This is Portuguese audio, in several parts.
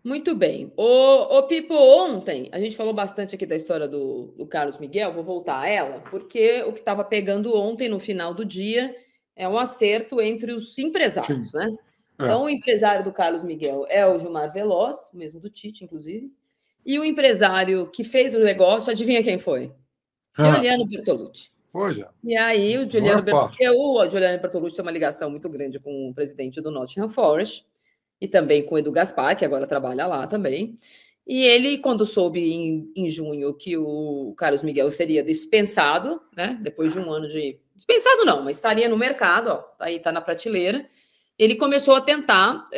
Muito bem. Ô Pipo, ontem a gente falou bastante aqui da história do Carlos Miguel, vou voltar a ela, porque o que estava pegando ontem, no final do dia, é um acerto entre os Sim, empresários, né? é. Então, o empresário do Carlos Miguel é o Gilmar Veloz, o mesmo do Tite, inclusive, e o empresário que fez o negócio, adivinha quem foi? Ah, Giuliano Bertolucci. pois é, E aí, o não é Giuliano fácil. Bertolucci tem uma ligação muito grande com o presidente do Nottingham Forest, e também com o Edu Gaspar, que agora trabalha lá também. E ele, quando soube em junho que o Carlos Miguel seria dispensado, né? Depois de um ano de. Dispensado não, mas estaria no mercado, ó, aí tá na prateleira. Ele começou a tentar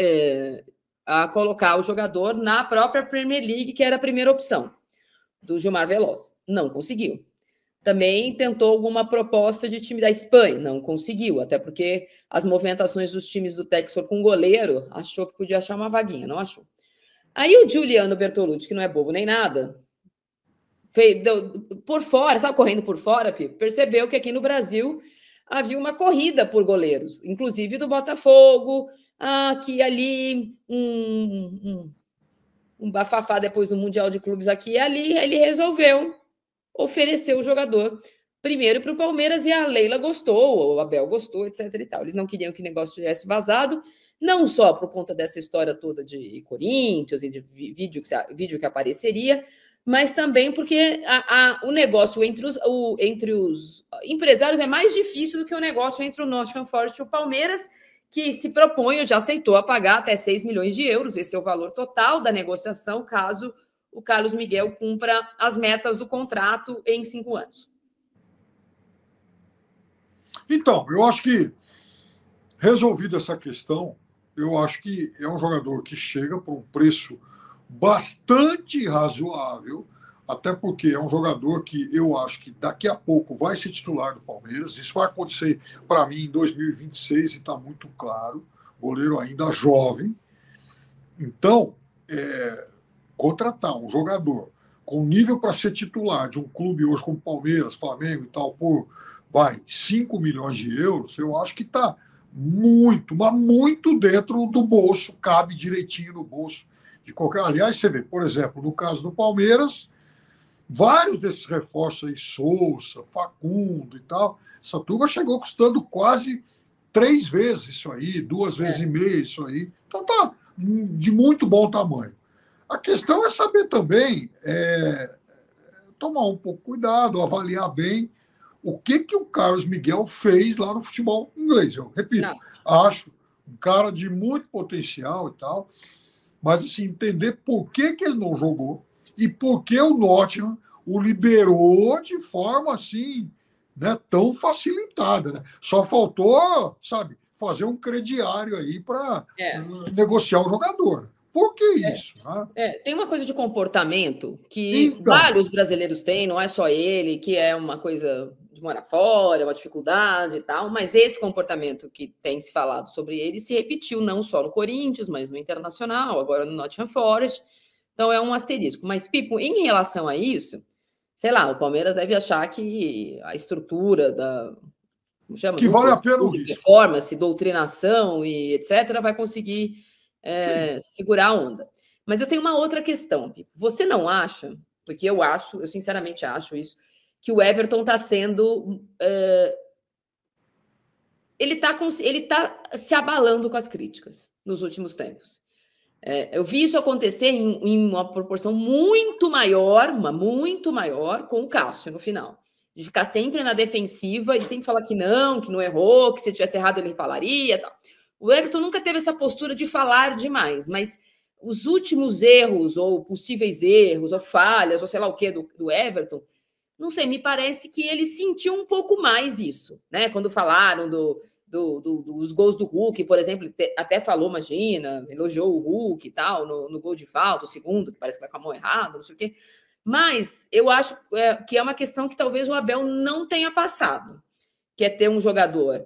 a colocar o jogador na própria Premier League, que era a primeira opção do Gilmar Veloz. Não conseguiu. Também tentou alguma proposta de time da Espanha, não conseguiu, até porque as movimentações dos times do Textor com goleiro, achou que podia achar uma vaguinha, não achou. Aí o Giuliano Bertolucci, que não é bobo nem nada, por fora, sabe, correndo por fora, Pipo, percebeu que aqui no Brasil havia uma corrida por goleiros, inclusive do Botafogo, aqui ali, um bafafá depois do Mundial de Clubes aqui e ali, ele resolveu oferecer o jogador primeiro para o Palmeiras e a Leila gostou, o Abel gostou, etc. e tal. Eles não queriam que o negócio tivesse vazado, não só por conta dessa história toda de Corinthians e de vídeo que apareceria, mas também porque o negócio entre os empresários é mais difícil do que o negócio entre o Nottingham Forest e o Palmeiras, que se propõe, já aceitou a pagar até 6 milhões de euros, esse é o valor total da negociação, caso o Carlos Miguel cumpra as metas do contrato em 5 anos. Então, eu acho que, resolvida essa questão, eu acho que é um jogador que chega por um preço bastante razoável, até porque é um jogador que eu acho que daqui a pouco vai ser titular do Palmeiras. Isso vai acontecer para mim em 2026 e está muito claro. Goleiro ainda jovem. Então, contratar um jogador com nível para ser titular de um clube hoje como Palmeiras, Flamengo e tal, por 5 milhões de euros, eu acho que está muito, mas muito dentro do bolso, cabe direitinho no bolso de qualquer. Aliás, você vê, por exemplo, no caso do Palmeiras, vários desses reforços aí, Souza, Facundo e tal, essa turma chegou custando quase 3 vezes isso aí, 2 vezes e meia isso aí. Então tá de muito bom tamanho. A questão é saber também tomar um pouco cuidado, avaliar bem o que o Carlos Miguel fez lá no futebol inglês. Eu repito, Não. acho um cara de muito potencial e tal, mas assim, entender por que ele não jogou e por que o Nottingham o liberou de forma assim, né, tão facilitada. Né? Só faltou, sabe, fazer um crediário aí para negociar o jogador. Por que isso? Né? Tem uma coisa de comportamento que Então, vários brasileiros têm, não é só ele, que é uma coisa de morar fora, uma dificuldade e tal, mas esse comportamento que tem se falado sobre ele se repetiu não só no Corinthians, mas no Internacional, agora no Nottingham Forest. Então é um asterisco. Mas, Pipo, em relação a isso, sei lá, o Palmeiras deve achar que a estrutura da, como chama, que vale núcleo a pena o de risco. performance, doutrinação e etc., vai conseguir Sim. segurar a onda. Mas eu tenho uma outra questão, Pipo. Você não acha, porque eu acho, eu sinceramente acho isso, que o Everton está sendo. Ele está se abalando com as críticas nos últimos tempos. Eu vi isso acontecer em uma proporção muito maior com o Cássio no final. De ficar sempre na defensiva e sempre falar que não errou, que se tivesse errado ele falaria. Tal. O Everton nunca teve essa postura de falar demais, mas os últimos erros, ou possíveis erros, ou falhas, ou sei lá o que, do Everton, não sei, me parece que ele sentiu um pouco mais isso, né? Quando falaram dos gols do Hulk, por exemplo, até falou, imagina, elogiou o Hulk e tal, no gol de falta, o segundo, que parece que vai com a mão errada, não sei o quê. Mas eu acho que é uma questão que talvez o Abel não tenha passado, que é ter um jogador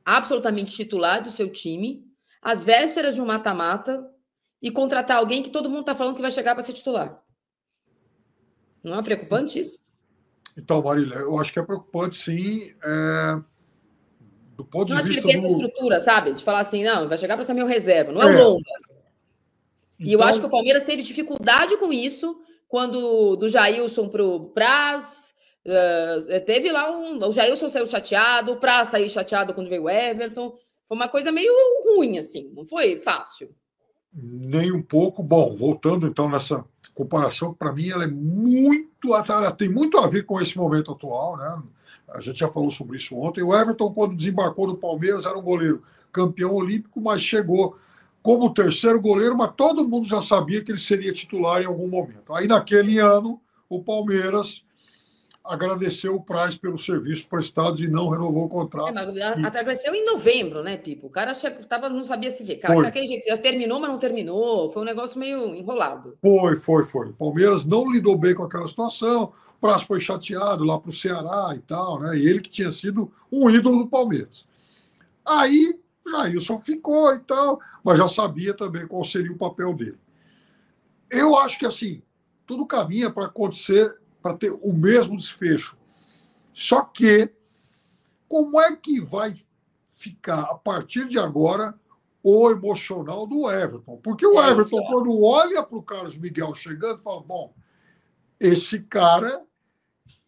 absolutamente titular do seu time, às vésperas de um mata-mata, e contratar alguém que todo mundo está falando que vai chegar para ser titular. Não é preocupante isso? Então, Marília, eu acho que é preocupante, sim, do ponto Não de acho que ele vista tem essa do. estrutura, sabe? De falar assim, não, vai chegar para ser meu reserva. Não é o Lomba. E eu acho que o Palmeiras teve dificuldade com isso, quando do Jailson para o Praz, teve lá o Jailson saiu chateado, o Praz saiu chateado quando veio o Everton. Foi uma coisa meio ruim, assim, não foi fácil. Nem um pouco. Bom, voltando então nessa comparação, para mim ela é muito, ela tem muito a ver com esse momento atual, né? A gente já falou sobre isso ontem. O Everton, quando desembarcou do Palmeiras, era um goleiro campeão olímpico, mas chegou como terceiro goleiro, mas todo mundo já sabia que ele seria titular em algum momento. Aí, naquele ano, o Palmeiras agradeceu o Praz pelos serviços prestados e não renovou o contrato. Agradeceu em novembro, né, Pipo? O cara não sabia se ver. Cara, aquele jeito, já terminou, mas não terminou. Foi um negócio meio enrolado. Foi. O Palmeiras não lidou bem com aquela situação. O Praz foi chateado lá para o Ceará e tal, né? E ele que tinha sido um ídolo do Palmeiras. Aí, Jailson ficou e tal, mas já sabia também qual seria o papel dele. Eu acho que, assim, tudo caminha para acontecer, para ter o mesmo desfecho. Só que, como é que vai ficar, a partir de agora, o emocional do Everton? Porque o Everton, quando olha para o Carlos Miguel chegando, fala, bom, esse cara,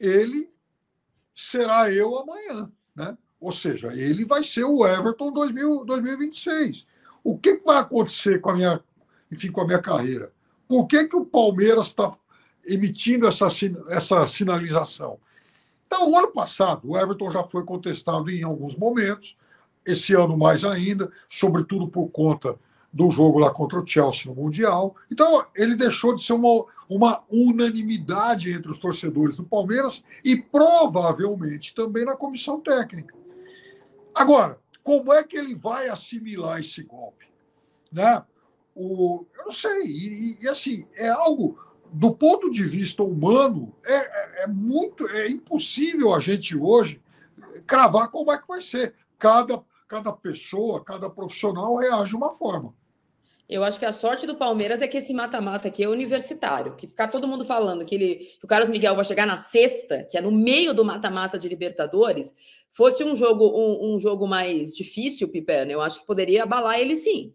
ele será eu amanhã, né? Ou seja, ele vai ser o Everton 2026. O que vai acontecer com a minha carreira? Por que o Palmeiras está emitindo essa sinalização? Então, o ano passado, o Everton já foi contestado em alguns momentos, esse ano mais ainda, sobretudo por conta do jogo lá contra o Chelsea no Mundial. Então, ele deixou de ser uma unanimidade entre os torcedores do Palmeiras e provavelmente também na comissão técnica. Agora, como é que ele vai assimilar esse golpe? Né? Eu não sei. E assim, é algo, do ponto de vista humano, é impossível a gente hoje cravar como é que vai ser. Cada pessoa, cada profissional reage de uma forma. Eu acho que a sorte do Palmeiras é que esse mata-mata aqui é universitário, que ficar todo mundo falando que o Carlos Miguel vai chegar na sexta, que é no meio do mata-mata de Libertadores, fosse um jogo mais difícil, Pipena, eu acho que poderia abalar ele sim.